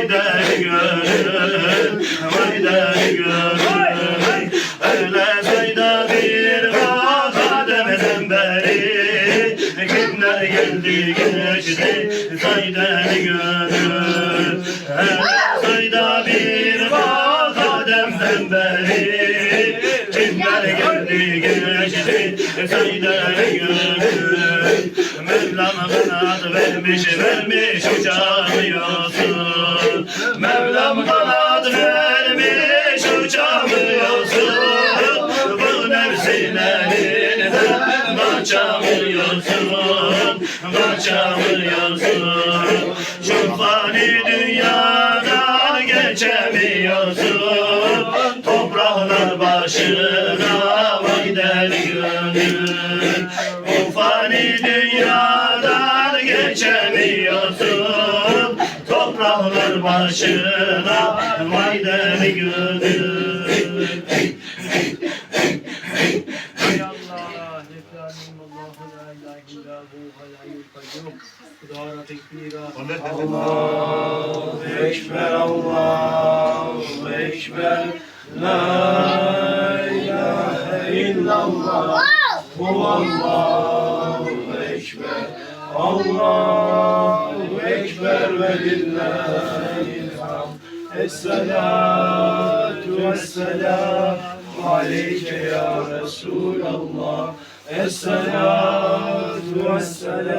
deli gönül, vay deli gönül. Öyle sayda bir kademeden beri kimler geldi geçti say deli gönül. Sayda bir kademden beri kimler geldi geçti say deli gönül. Mevlam bana ad vermiş uçamıyorsun. Mevlam bana ad vermiş uçamıyorsun. Bu nefsin elinden kaçamıyorsun, kaçamıyorsun. Şu fani dünyadan geçemiyorsun. Topraklar başına vay deli gönül. Bu fani dünyadan geçemiyorsun. Topraklar başına vay deli gönül. Ey Allah, Efendim Allahu la ilahe illa hu hayyul kayyum. Kudara tekbira. Allahu Ekber, Allahu Ekber. La ilahe illallah. Allahu Ekber. Allahu Ekber ve lillahil hamd. Esselatu vesselam aleyke ya Resulallah. Esselatu vesselam.